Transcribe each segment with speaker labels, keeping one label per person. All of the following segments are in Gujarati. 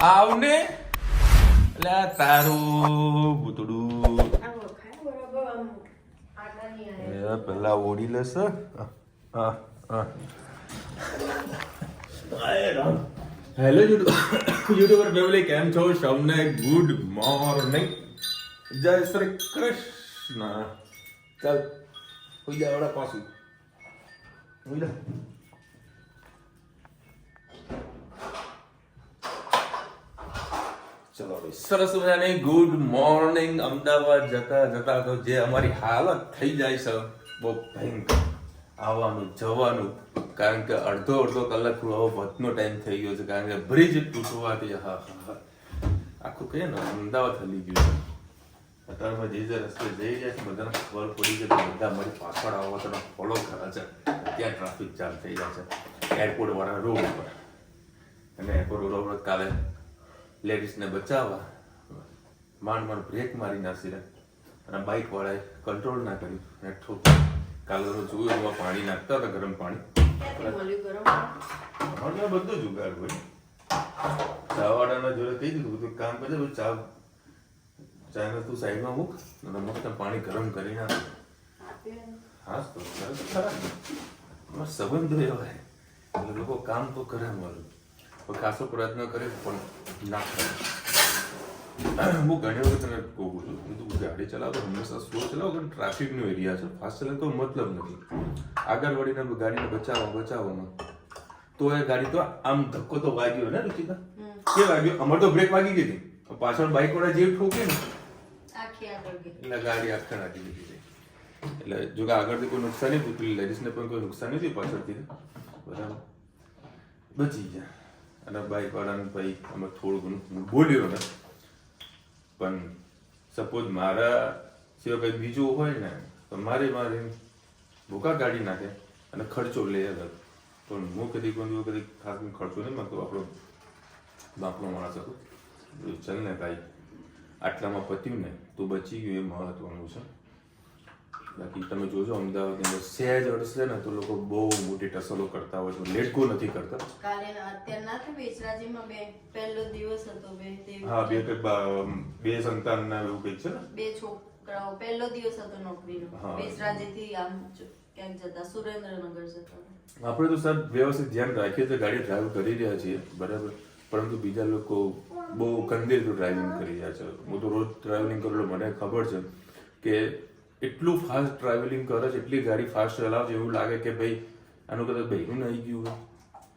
Speaker 1: આવને એટલે તારું ભૂતડું પેલા ઓડી લેશે. હેલો યુટ્યુબર ફેમિલી, કેમ છો? સૌને ગુડ મોર્નિંગ, જય શ્રી કૃષ્ણ. ચાલ હોઈ જા વડા પાછું હોઈ જા. ચલો ભાઈ, સરસ મજાની ગુડ મોર્નિંગ. અમદાવાદ જતા જતા તો જે અમારી હાલત થઈ જાય છે બહુ ભયંકર, આવવાનું જવાનું. કારણ કે અડધો કલાક વધનો ટાઈમ થઈ ગયો છે, કારણ કે બ્રિજ તૂટવાથી આખું કહીએ ને અમદાવાદ હલી ગયું છે. અત્યારમાં જે રસ્તે જઈ રહ્યા છે બધાને ખબર પડી છે, બધા મારી પાછળ આવવા ફોલો કરે છે. ત્યાં ટ્રાફિક જામ થઈ જાય છે એરપોર્ટ વાળા રોડ ઉપર. અને એરપોર્ટ રોડ ઉપર કાલે લેડીઝને બચાવવા માંડ બ્રેક મારી નાસી અને બાઇક વાળાએ કંટ્રોલ ના કર્યું. કાલે જોયું એમાં પાણી નાખતા હતા, ગરમ પાણી. બધું જુગાડ હોય. ચા વાળાના જોડે કહી દીધું બધું કામ કરે, ચાને તું સાઈડમાં મૂક અને મસ્ત પાણી ગરમ કરી નાખ. હા તો ખરા સંબંધો એવા એટલે લોકો કામ તો કરે મારું, ખાસો પ્રયત્ન કરે પણ ના કરે. હું ઘણી વખત તને કહું છું, તું ગાડી ચલાવો હંમેશા સ્લો ચલાવો, કારણ ટ્રાફિકનો એરિયા છે. ફાસ્ટ ચલાવ તો મતલબ નથી. આગળ વળીને ગાડીને બચાવવામાં તો એ ગાડી તો આમ ધક્કો તો વાગ્યો ને રુચિતા, કે વાગ્યો? અમારે તો બ્રેક વાગી ગઈ હતી, પાછળ બાઇક વાળા જે ઠોકે ને એટલે ગાડી આખા નાખી દીધી. એટલે જો કે આગળથી કોઈ નુકસાન નહીં થયું, લેડીઝને પણ કોઈ નુકસાન નહીં થયું પાછળથી, બરાબર બચી ગયા. અને બાઇક વાળાને ભાઈ અમે થોડું ઘણું બોલ્યો ને, પણ સપોઝ મારા સિવાય કંઈ બીજું હોય ને તો મારે ભૂકા કાઢી નાખે અને ખર્ચો લે. પણ હું કદી ખાસ ખર્ચો નહીં માંગતો. આપણો બાપનો માણસ હતો, ચાલ ને ભાઈ આટલામાં પત્યું ને તો બચી ગયું, એ મહત્વનું છે. બાકી તમે જોજો અમદાવાદની અંદર સહેજ અડશે ને તો લોકો બહુ મોટી ટસલો કરતા હોય છે, લેટ ગો નથી કરતા. હા, બે સંતાનના એવું કંઈક છે ને,
Speaker 2: બે છોકરાઓ. પહેલો દિવસ હતો નોકરીનો. બેસરાજીથી આમ ક્યાંક જતા સુરેન્દ્રનગર જતા.
Speaker 1: આપણે તો સર વ્યવસ્થિત ધ્યાન રાખીએ છીએ, ગાડી ડ્રાઈવ કરી રહ્યા છીએ બરાબર, પરંતુ બીજા લોકો બહુ ગંભીર ડ્રાઇવિંગ કરી રહ્યા છે. હું તો રોજ ટ્રાવેલિંગ કરું, મને ખબર છે કે એટલું ફાસ્ટ ટ્રાવેલિંગ કરે છે, એટલી ગાડી ફાસ્ટ ચલાવે છે, એવું લાગે કે ભાઈ આનું કદાચ બૈરું ને આવી ગયું હોય.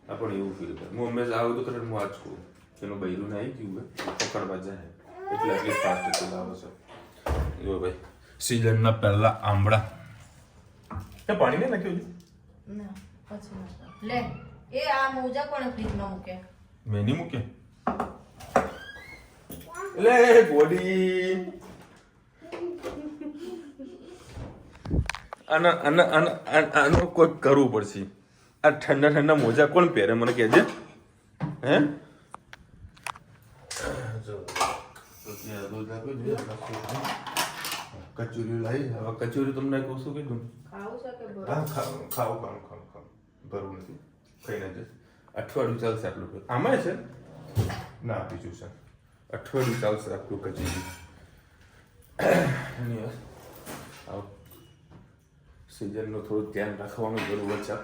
Speaker 1: આ પણ એવું ફીલ કરે. હું હંમેશા આવું તો કરે, હું આ જ કહું કે એનું બૈરું ને આવી ગયું હોય, પકડવા જાય એટલે આટલી ફાસ્ટ ચલાવે છે. જો ભાઈ સિઝનના પહેલા આંબળા પાણી નહીં નાખ્યું
Speaker 2: ના પછી લે. એ આ મોજા કોણે ફ્રીજમાં મૂક્યા?
Speaker 1: મેં નહીં મૂક્યા. લે બોડી આનું કોઈ કરવું પડશે. આ ઠંડા મોજા કોણ પહેરે મને કહેજે? હે કચોરી લાવી. હવે કચોરી તમને કહું છું કીધું ખાવું ભરવું નથી, ખાઈને જ અઠવાડિયું ચાલશે આટલું. આમાં છે ના બીજું છે, અઠવાડિયું ચાલશે આટલું કચોરી. સિઝનનું થોડું ધ્યાન રાખવાનું જરૂર છે.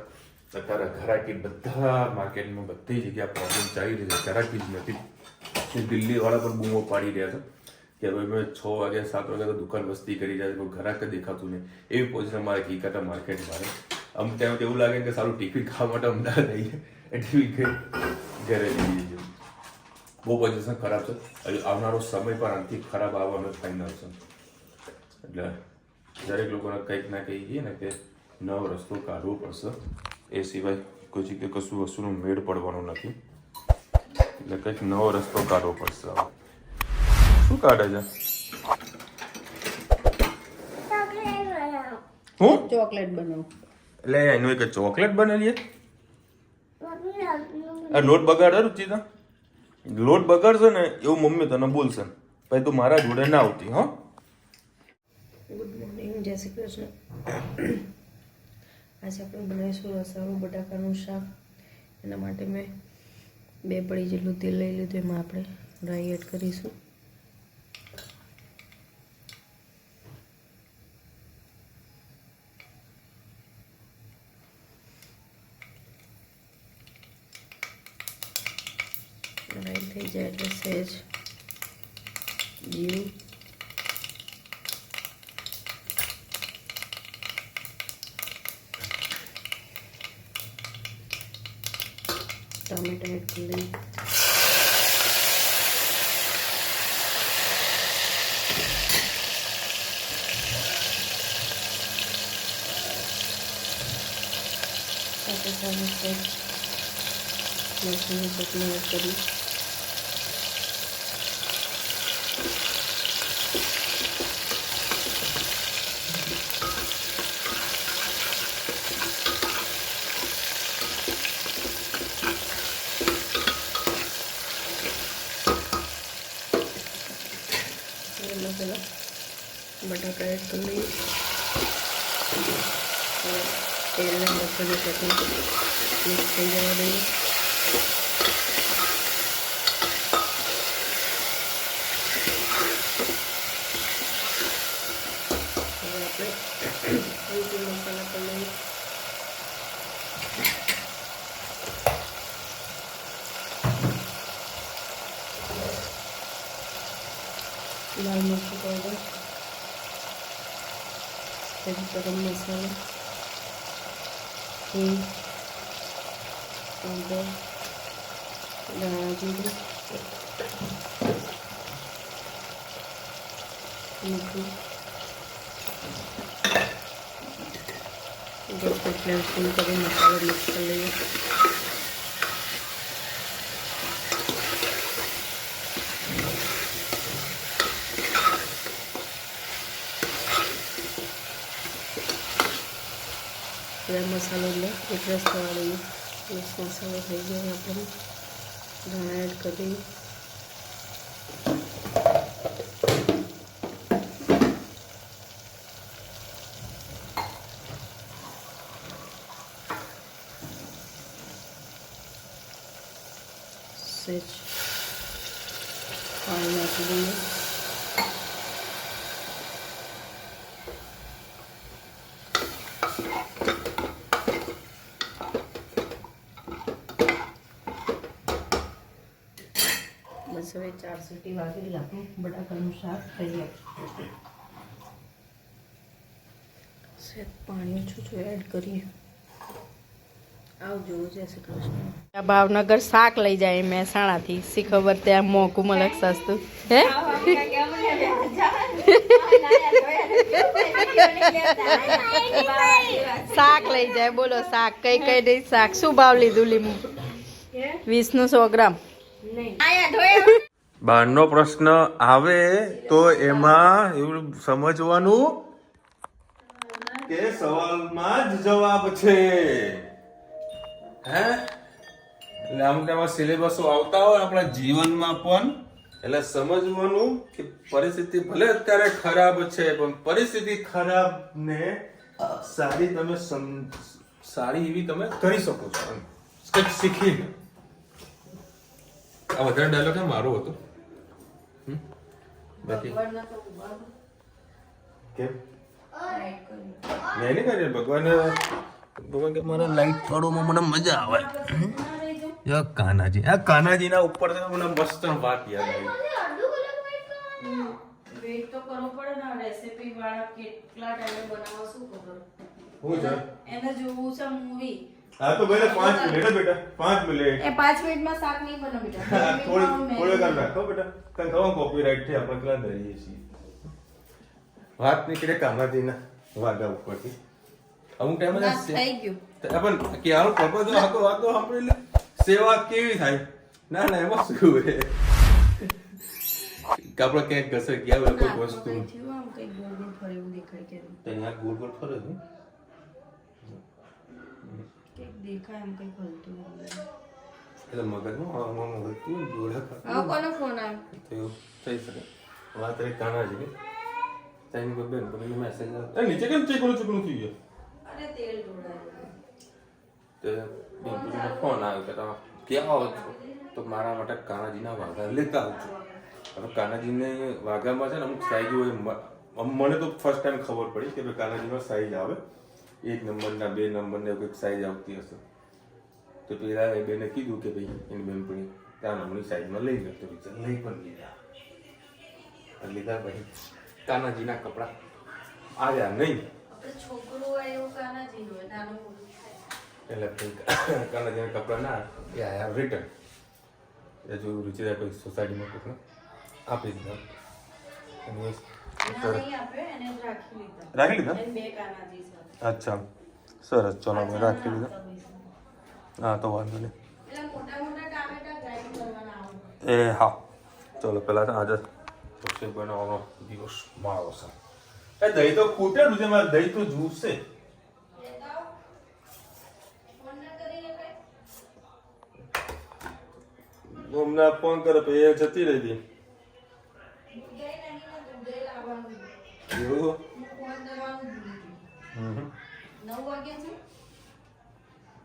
Speaker 1: અત્યારે ઘરાકી બધા માર્કેટમાં બધી જગ્યા પ્રોબ્લેમ ચાલી રહી છે, ઘરાકી જ નથી. દિલ્હીવાળા પણ બૂમો પાડી રહ્યા છે કે ભાઈ મેં 6 વાગ્યા 7 વાગ્યા તો દુકાન વસ્તી કરી જાય છે, કોઈ ઘરાક દેખાતું નહીં. એવી પોઝિશન મારે ઘીકાટા માર્કેટ મારે અમુક ટાઈમ એવું લાગે કે સારું ટિફિન ખાવા માટે અમદાવાદ આવીએ એટલી ઘરે જઈએ છીએ. બહુ પોઝિશન ખરાબ છે. હજુ આવનારો સમય પણ આનાથી ખરાબ આવવાનો ફાઇનલ છે. એટલે દરેક લોકોને કંઈક ના કંઈક કહીએ ને કે નવો રસ્તો કાઢવો પડશે, એ સિવાય કોઈ જગ્યાએ કશું વસ્તુનો મેળ પડવાનો નથી. એટલે કંઈક નવો રસ્તો કાઢવો પડશે. શું કાઢે છે? હું
Speaker 2: ચોકલેટ બનાવું.
Speaker 1: એટલે એનું એક ચોકલેટ બનાવીએ. આ લોટ બગાડે રુચિતા, લોટ બગાડશે ને એવું મમ્મી તને બોલશે, પછી તું મારા જોડે ના આવતી. હા,
Speaker 2: ગુડ મોર્નિંગ, જય શ્રી કૃષ્ણ. આજે આપણે બનાવીશું રસાળું બટાકાનું શાક. એના માટે મેં 2 પડી જેટલું તેલ લઈ લીધું, એમાં આપણે રાઈ એડ કરીશું. રાઈ થઈ જાય એટલે સહેજ જીરું, ટમેટા એડ કરી લઈએ. સાથે સાથે સહેજ લસણની ચટણી એડ કરી. મસાલા બટાકા એડ કરી લઈએ. તેલને મસાલી ચટણી મિક્સ થઈ જવા દઈએ. હવે આપણે હળદી મસાલા કરી લઈએ. લાલ મરચું પાવડર, ગરમ મસાલો, હિંગ પાવડર, ધાણા જીરું, મીઠું, ગેસની ફ્લેમ ફૂલ કરી મસાલો મિક્સ કરી લઈએ. મસાલો એટલે એક રસ થવા દઈએ. મિક્સ મસાલો થઈ ગયો, આપણે ધાણા એડ કરી દઈએ. સહેજ પાણી નાખી દઈએ. બસ હવે 4 સીટી વાગી લાગું, બટાકાનું શાક તૈયાર. સહેજ પાણી ઓછું એડ કરીએ. આવજો, જય શ્રી કૃષ્ણ. ભાવનગર શાક લઈ જાય મહેસાણાથી, શી ખબર ત્યાં મોંઘું મળે સસ્તું. હે શાક લઈ જાય, બોલો શાક કઈ કઈ નહીં. શાક શું ભાવ લીધું? લીંબુ 20 નું 100 ગ્રામ.
Speaker 1: બહારનો પ્રશ્ન આવે તો એમાં એવું સમજવાનું કે સવાલમાં જ જવાબ છે. હે એટલે અમુક એવા સિલેબસો આવતા હોય આપણા જીવનમાં પણ, એટલે સમજવાનું કે પરિસ્થિતિ ભલે અત્યારે ખરાબ છે, પણ પરિસ્થિતિ ખરાબ ને સારી તમે સારી એવી તમે કરી શકો છો કંઈક શીખીને. આ વધારે ડાયલોગ મારો હતો. બાકી કેમ નહીં કરી ભગવાન કે મારે લાઈટ પાડવામાં મને મજા આવે. કાનાજી, આ કાનાજીના ઉપર મને મસ્ત વાત યાદ આવી.
Speaker 2: વેટ તો કરવો પડે ને, રેસીપી વાળા કેટલા ટાઈમે બનાવો શું ખબર.
Speaker 1: હું છે
Speaker 2: એને જોવું છે મૂવી.
Speaker 1: હા તો બેટા 5 મિનિટ બેટા 5 મિનિટ.
Speaker 2: એ 5 મિનિટમાં શાક નહીં બને બેટા.
Speaker 1: થોડી કર નાખો બેટા. તને ખબર કોપીરાઈટ છે, આપણે કેટલા ડરીએ છીએ. વાત નીકળે કાનાજીના વાગા ઉપરથી. અમુક ટાઈમ
Speaker 2: થઈ ગયું
Speaker 1: પણ કે આનું પપ્પા તો આખો વાતો સાંભળી લે. સેવા કેવી થાય? ના ના એમાં શું હે કે આપણે ક્યાંક ઘસે ગયા હોય કોઈ વસ્તુ
Speaker 2: આમ કઈ ગોળ ગોળ ફરે એવું દેખાય કે
Speaker 1: ત્યાં ગોળ ગોળ ફરે છે
Speaker 2: કે દેખાય એમ કઈ ફરતું
Speaker 1: એટલે મગજમાં આમાં હતું જોડા
Speaker 2: હવે કોનો ફોન આવ્યો?
Speaker 1: તો થઈ શકે વાત રે કાનાજી કે ટાઈમ પર બેન પર મેસેજ આવે નીચે કેમ ચેકણું ચેકણું થઈ ગયું?
Speaker 2: અરે તેલ ઢોળાયું
Speaker 1: તે બેન ફોન આવ્યો કે તમે ક્યાં આવો છો? તો મારા માટે કાનાજીના વાઘા લેતા આવજો. હવે કાનાજીને વાઘામાં છે ને અમુક સાઈઝ હોય. મને તો ફર્સ્ટ ટાઈમ ખબર પડી કે ભાઈ કાનાજીમાં સાઈઝ આવે 1 નંબરના 2 નંબરના કંઈક સાઈઝ આવતી હશે. તો પેલા એ બેને કીધું કે ભાઈ એની બેનપણી ત્યાં નંબરની સાઈઝમાં લઈ લે. તો વિચાર લઈ પણ લીધા ભાઈ કાનાજીના કપડાં આવ્યા નહીં
Speaker 2: છોકરો હોય એવું કાનાજી હોય નાનું મોટું થાય.
Speaker 1: એટલે કાનાજીના કપડાં ના એ આયા રિટર્ન. એ જો રૂચિરા કોઈ સોસાયટીમાં કોઈને આપી દીધા.
Speaker 2: નહીં આપ્યો એને રાખી લીધા.
Speaker 1: રાખી લીધા?
Speaker 2: એને 2 કાનાજી છે.
Speaker 1: અચ્છા સરસ. ચલો અમે રાખી લીધા. હા તો વાંધો નહીં.
Speaker 2: એટલે મોટા મોટા ટામેટા ગ્રાઇન્ડ કરવાના આવે.
Speaker 1: એ હા ચલો પહેલાં તો આજે રસોઈ બનાવવાનો દિવસ મારો છે. એ દહીં તો ખૂટેલું છે. મારે દહીં તો જૂસશે. હમણાં ફોન કરે પછી એ જતી રહી હતી. એવું?
Speaker 2: 9 વાગે છે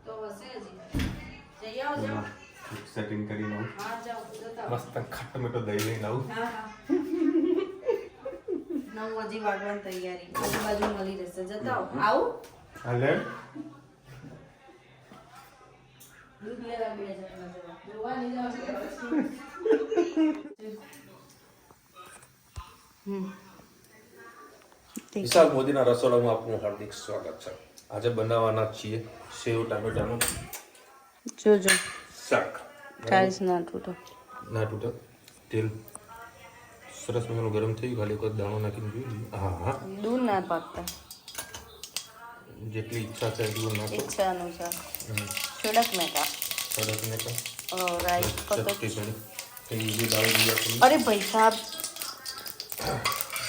Speaker 2: તો હશે હજી. જઈ આવો જાઓ.
Speaker 1: સેટિંગ કરીને આવું.
Speaker 2: હા જાઓ જતા
Speaker 1: મસ્ત ખાટો મીઠો દહીં લઈને આવું.
Speaker 2: હા હા 9 વાગે વાગવાની તૈયારી. આજુબાજુ મળી રહેશે. જતા આવો. આવું
Speaker 1: હા લે.
Speaker 2: દૂધ લેવા 2 જણા જવા. જોવા નહીં જાવ.
Speaker 1: વિશાલ મોદીના રસોડામાં આપનું હાર્દિક સ્વાગત છે. આજે બનાવવાના છીએ સેવ ટામેટાનું
Speaker 2: જોજો
Speaker 1: શાક.
Speaker 2: ટાઈસ ના તૂટો.
Speaker 1: ના તૂટે. તેલ સરસ મજાનું ગરમ થઈ ગયું. ખાલી એક દાણો નાખીને જોઈ લઈએ. હા હા
Speaker 2: દૂધ ના પાકતા.
Speaker 1: જેટલી ઈચ્છા છે એટલું નાખો.
Speaker 2: ઈચ્છા અનુસાર. છોડક મેકા.
Speaker 1: સરસ નાખો.
Speaker 2: રાઈસ
Speaker 1: ચપટી થોડી એ દાળ દીધી.
Speaker 2: અરે ભાઈ સાહેબ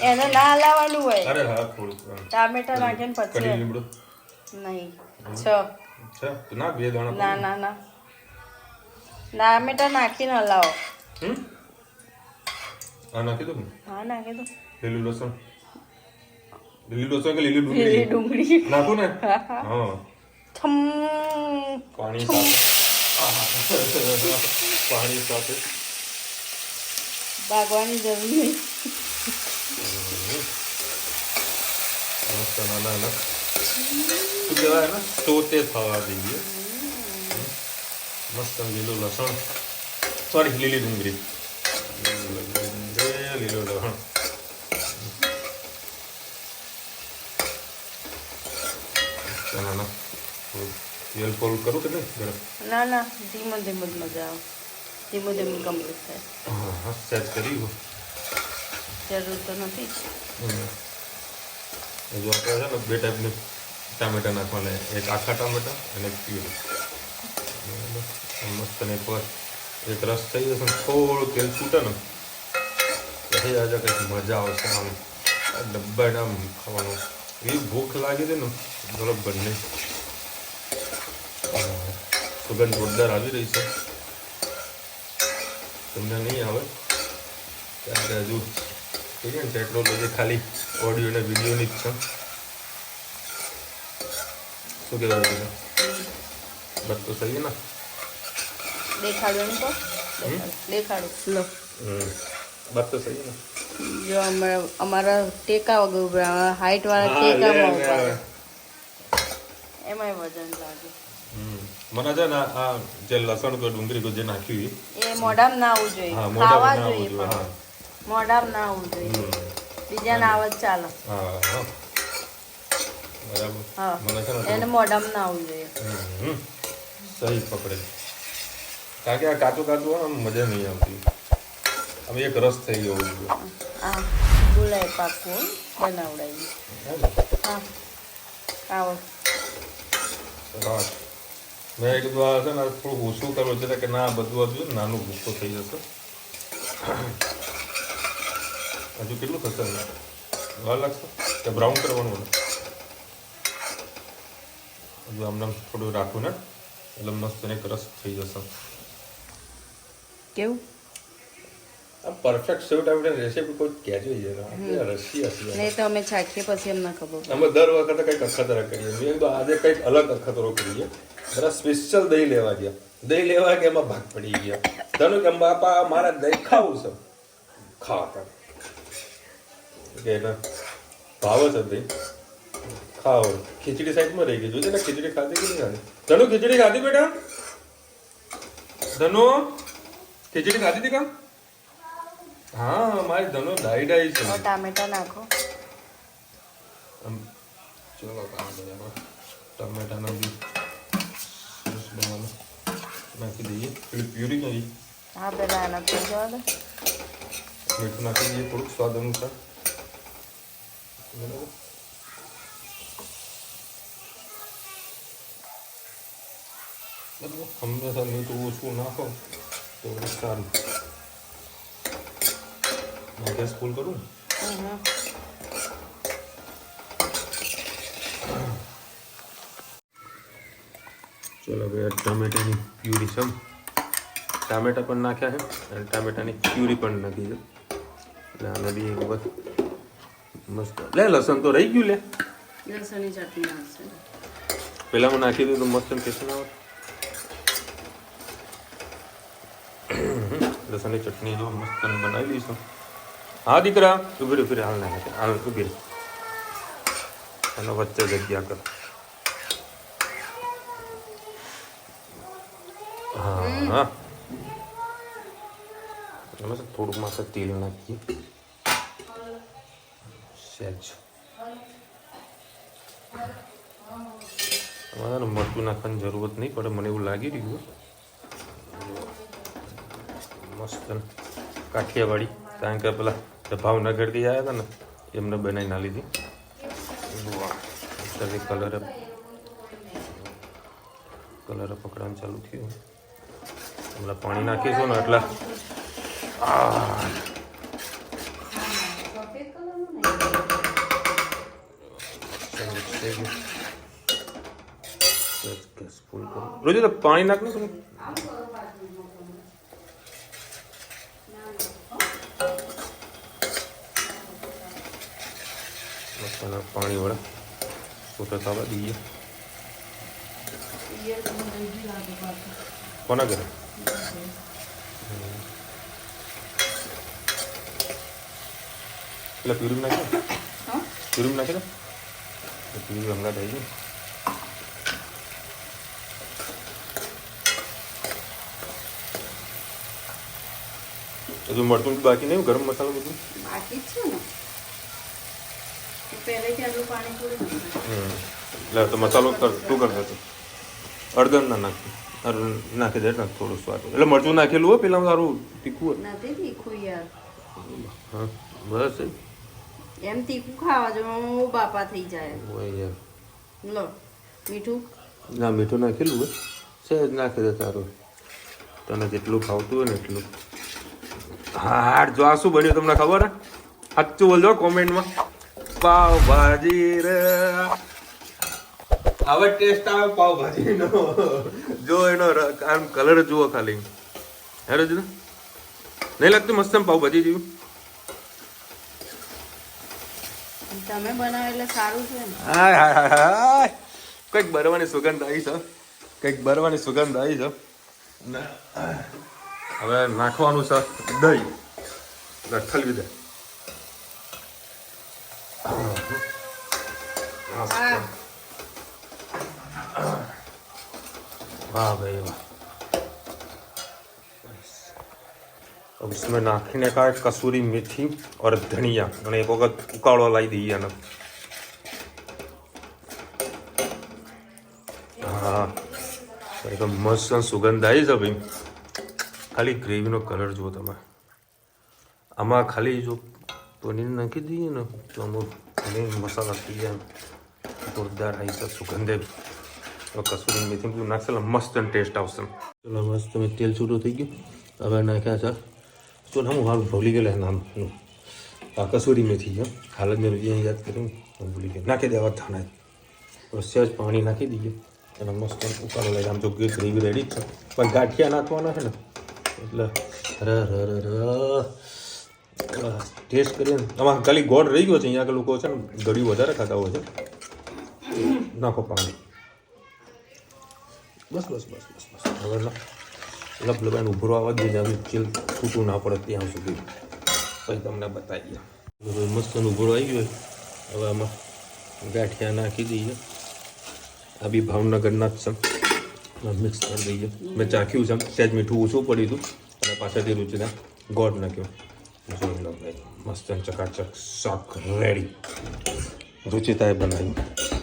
Speaker 2: એને ના હલાવવાનું હોય.
Speaker 1: અરે હા થોડું
Speaker 2: ટામેટા નાખીને
Speaker 1: કઢી
Speaker 2: પછી
Speaker 1: લીમડો
Speaker 2: નહીં
Speaker 1: છે તો ના 2 દાણા
Speaker 2: ના ના ના ટામેટા નાખીને હલાવો.
Speaker 1: હા નાખી દો ને.
Speaker 2: હા નાખી દો.
Speaker 1: લીલું લસણ. લીલું લસણ કે લીલી
Speaker 2: લીલી
Speaker 1: ડુંગળી
Speaker 2: ડુંગળી
Speaker 1: નાખો ને. હા
Speaker 2: થમ
Speaker 1: પાણી સાથે પાણી સાથે
Speaker 2: ભાગવાની જરૂર નહીં.
Speaker 1: મસ્ત નાના નાના શું કહેવાય ને સોતે થવા દઈએ. મસ્ત લીલું લસણ સોરી લીલી ડુંગળી લીલું લસણ નાના તેલ ફોલ કરું કે નહીં ગરમ?
Speaker 2: ના ના ધીમો ધીમો જ મજા આવે. ધીમો ધીમો કમ્પ્લીટ થાય.
Speaker 1: હા હા સેટ કરી
Speaker 2: જરૂર તો નથી જ.
Speaker 1: જો આપણે છે ને 2 ટાઈપની ટામેટા નાખવાના. એક આખા ટામેટા અને એક પ્યુરી. મસ્ત ને એક રસ થઈ જશે ને થોડું તેલ છૂટે ને પછી આજે કંઈક મજા આવશે. આમ ડબ્બાને આમ ખાવાનું એવી ભૂખ લાગી હતી ને બરોબર નહીં. સુગંધ જોરદાર આવી રહી છે. તમને નહીં આવે ત્યારે હજુ કહીએ ને ટેકનોલોજી ખાલી ઓડિયો અને વિડીયોની જ છે. શું કહેવાય છે બસ તો સહી ને
Speaker 2: દેખાડો એમ તો દેખાડો લો.
Speaker 1: બસ તો સહી ને.
Speaker 2: જો અમારા ટેકા વગર ઉભા હાઈટ વાળા ટેકામાં ઉભા એમાંય વજન લાગે.
Speaker 1: મને છે ને આ જે લસણ તો ડુંગળી તો જે નાખ્યું
Speaker 2: એ મોઢામાં ના આવવું જોઈએ. ખાવા જોઈએ પણ મોઢામાં ના આવવું જોઈએ. બીજાને આવત ચાલે.
Speaker 1: હા હા બરાબર.
Speaker 2: હા
Speaker 1: મને છે ને
Speaker 2: એને મોઢામાં ના આવવું જોઈએ.
Speaker 1: સહી પકડે. કારણ કે આ કાચું કાચું હોય ને મજા નહીં આવતી. અમે એક રસ થઈ ગયો
Speaker 2: હા બોલાય પાકું બનાવડાવી. હા આવો.
Speaker 1: સરસ. મેં કીધું આ છે ને થોડું ઓછું કરવું છે કે ના બધું હજુ નાનું ભૂકો થઈ જશે. હજુ કેટલું થશે વાર લાગશે કે બ્રાઉન કરવાનું ને હજુ આમને થોડું રાખવું ને એટલે મસ્ત એક રસ થઈ જશે.
Speaker 2: કેવું
Speaker 1: આ પરફેક્ટ સેવ ટામેટાની રેસીપી કોઈ કહેજો રસી હશે.
Speaker 2: નહીં તો અમે ચાખીએ પછી અમને ખબર પડે.
Speaker 1: અમે દર વખતે કંઈક અખતરા કરીએ. મેં કીધું આજે કંઈક અલગ અખતરો કરીએ.
Speaker 3: જરા સ્પેશિયલ દહીં લેવા ગયા. દહીં લેવા ગયા એમાં ભાગ પડી ગયા. ધનુ કે બાપા મારા દહીં ખાવું છે. ખાવા કે ના ભાવ છે દહીં ખાવ. ખીચડી સાઈડમાં રહી ગઈ. જોજે ને ખીચડી ખાધી કે નહીં ખાધી. ધનુ ખીચડી ખાધી બેટા? ધનુ ખીચડી ખાધી હતી કામ? હા મારી ધનુ ડાઈ છે.
Speaker 2: ટામેટા નાખો.
Speaker 3: ચલો ટમેટાનો બી સરસ બનાવવાનું નાખી દઈએ. પેલી પ્યુરી નથી.
Speaker 2: હા પેલા આના થઈ જવા દે.
Speaker 3: મીઠું નાખી દઈએ થોડુંક સ્વાદ અનુસાર. બરાબર. હંમેશા મીઠું ઓછું નાખો તો સારું. ગેસ ફૂલ કરું. ચલો ભાઈ ટમેટાની પ્યુરી છે. ટામેટા પણ નાખ્યા છે અને ટામેટાની પ્યુરી પણ નાખી છે. એટલે આને બી એક વખત મસ્ત. લે લસણ તો રહી ગયું. લે
Speaker 2: લસણની ચટણી નાખશે.
Speaker 3: પેલામાં નાખી દઉં તો મસ્ત ટેસ્ટ ના આવે. લસણની ચટણી જો મસ્ત બનાવી લઈશું. હા દીકરા ઉભી રહી હાલ નાખે હાલ ઉભી રહી. એનો વચ્ચે જગ્યા કર. હા હા એમાં થોડુંક માત્ર તેલ નાખીએ. સહેજ અમારે મરચું નાખવાની જરૂરત નહીં પડે મને એવું લાગી રહ્યું. મસ્ત કાઠિયાવાડી કારણ કે પેલા ભાવનગરથી આવ્યા હતા ને એમને બનાવી ના લીધી. કલર પકડવાનું ચાલુ થયું. હમણાં પાણી નાખીશું ને એટલે ફૂલ કરું. રોજ પાણી નાખ ને તમે. પાણી વડા છૂટા થવા દઈએ. કોના ઘરે? પેલા પ્યુરી નાખે પ્યુરી નાખે ને પ્યુરી હમણાં થઈ ગઈ. હજુ મળતું બાકી નહીં. ગરમ મસાલો બધું
Speaker 2: બાકી છે ને પહેલેથી આટલું પાણી થોડું.
Speaker 3: એટલે તો મસાલો તું કરતો હતો. અડદન ના નાખી નાખી દે થોડું સ્વાદ. એટલે મરચું નાખેલું હોય પેલા સારું તીખું હોય.
Speaker 2: નથી તીખું યાર.
Speaker 3: હા બસ
Speaker 2: એમ તીખું ખાવા જો બાપા થઈ જાય.
Speaker 3: હોય યાર.
Speaker 2: લો મીઠું
Speaker 3: ના મીઠું નાખેલું હોય સહેજ નાખી દે તારું. તને જેટલું ખાવતું હોય ને એટલું. હા જો આ શું બન્યું તમને ખબર હે? સાચું બોલજો કોમેન્ટમાં. પાવભાજી રે હવે ટેસ્ટ આવે પાવભાજીનો. જો એનો આમ કલર જુઓ ખાલી. હેરો જ નહીં લાગતું મસ્ત પાવભાજી જેવું?
Speaker 2: તમે બનાવો એટલે સારું છે ને.
Speaker 3: હાય હાય હાય કંઈક બરવાની સુગંધ આવી છે. કંઈક બરવાની સુગંધ આવી છે. હવે નાખવાનું છે દહીં. ઠલવી દે. वाह भाई वाह. अब इसमें नाखने का कसूरी मेथी और धनिया અને એક વખત ઉકાળો લાવી દઈએ આને. હા તો મસ્ત સુગંધ આવી છે ભાઈ. ખાલી ગ્રેવીનો કલર જુઓ તમે. આમાં ખાલી જો પનીર નાખી દઈએ ને તો અમુક મસાલા થઈ જાય. જોરદાર આવી છે સુગંધે. કસૂરી મેથી બધું નાખશે મસ્ત ટેસ્ટ આવશે. ચલો મસ્ત તમે તેલ છૂટું થઈ ગયું. હવે નાખ્યા છે તો હું મારું ભૂલી ગયેલા નામ. આ કસૂરી મેથી છે. હાલ જ મેં યાદ કર્યું ભૂલી ગયા. નાખી દેવા ધાણા. સહેજ પાણી નાખી દઈએ અને મસ્ત ઉકાળો લઈને આમ જો ગ્રેવી રેડી જ છે. પણ ગાંઠિયા નાખવાના છે ને એટલે ટેસ્ટ કરીએ ને. આમાં ખાલી ગોળ રહી ગયો છે. અહીંયા આગળ લોકો છે ને ગળ્યું વધારે ખાતા હોય છે. નાખો પાણી. બસ બસ બસ બસ બસ હવે લબલબાઈને ઉભરો આવવા જ દે ચીલ છૂટું ના પડે ત્યાં સુધી પછી તમને બતાવીએ મસ્ત ઉભરો આવી ગયો હવે આમાં ગાંઠિયા નાખી દઈએ આ બી ભાવનગરના જ છે મિક્સ કરી દઈએ મેં ચાખ્યું છે સહેજ મીઠું ઓછું પડ્યું હતું અને પાછળથી રુચિના ગોળ નાખ્યો જોઈ લો ભાઈ મસ્ત ચકાચક શાક રેડી રુચિતાએ બનાવ્યું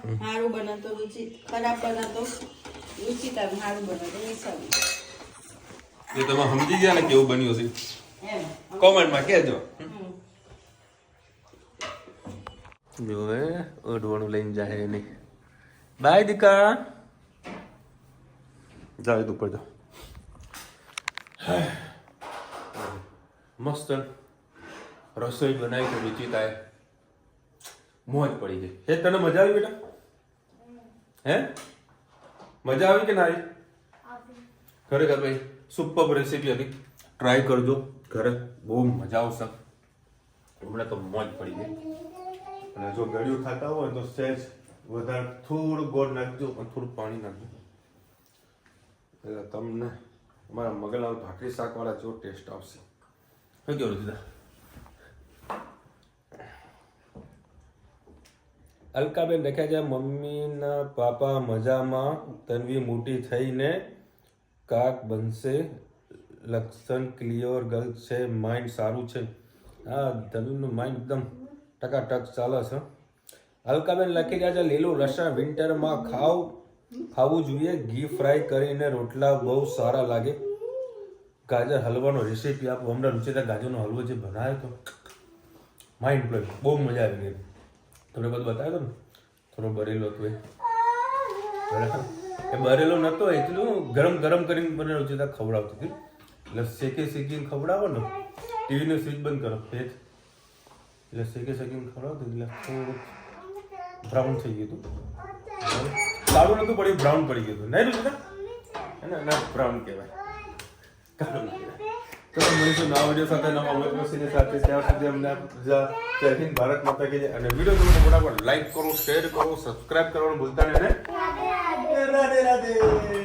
Speaker 2: સારું બને તો રુચિ ખરાબ બને તો રુચિતા સારું બને તો નિશાળ
Speaker 3: એ તમે સમજી ગયા ને કેવું બન્યું છે
Speaker 2: એમ
Speaker 3: કોમેન્ટમાં કહેજો જો હે ઓઢવાનું લઈને જાય નહીં બાય દીકા જાવ ઉપર જાઓ મસ્ત રસોઈ બનાવી તો રુચિતાએ મોજ પડી ગઈ હે તને મજા આવી બેટા હે મજા આવી કે ના આવી ખરેખર ભાઈ સુપર રેસીપી હતી ટ્રાય કરજો ઘરે બહુ મજા આવશે હમણાં તો મોજ પડી ગઈ અને જો ગળ્યું ખાતા હોય તો સહેજ વધારે થોડું ગોળ નાખજો અને થોડું પાણી નાખજો એટલે તમને અમારા મગલાલ ભાખરી શાકવાળા જેવો ટેસ્ટ આવશે શું કેવું દીધા અલકાબેન લખ્યા છે મમ્મીના પાપા મજામાં તન્વી મોટી થઈને કાક બનશે લક્ષણ ક્લિયર ગર્લ છે માઇન્ડ સારું છે હા તન્વીનું માઇન્ડ એકદમ ટકાટક ચાલે છે અલકાબેન લખી રહ્યા છે લીલું લસણ વિન્ટરમાં ખાવું જોઈએ ઘી ફ્રાય કરીને રોટલા બહુ સારા લાગે ગાજર હલવાનો રેસીપી આપો હમણાં રુચિતા ગાજરનો હલવો જે બનાવ્યો તો માઇન્ડ બ્લોઈંગ બહુ મજા આવી ગઈ તમને બધું બતાવ્યો ને થોડો બરેલો હતો એ બરેલો નહોતો એટલું ગરમ ગરમ કરીને મને રુચિતા ખવડાવતી હતી એટલે શેકીને ખવડાવો ને ટીવીનો સ્વિચ બંધ કરો એટલે શેકીને ખવડાવતું એટલે થોડુંક બ્રાઉન થઈ ગયું હતું કાળું નહોતું પડ્યું બ્રાઉન પડી ગયું હતું નહીં રુચિતા ના બ્રાઉન કહેવાય કાળું ના કહેવાય તો મળીશું નવા વિડીયો સાથે નવા મતલબ સાથે ત્યાં સુધી અમને જય હિન્દ ભારત માતા કી જય અને વિડીયો તમને ફટાફટ લાઈક કરો શેર કરો સબસ્ક્રાઇબ કરવાનું ભૂલતા નહીં ને રાધે રાધે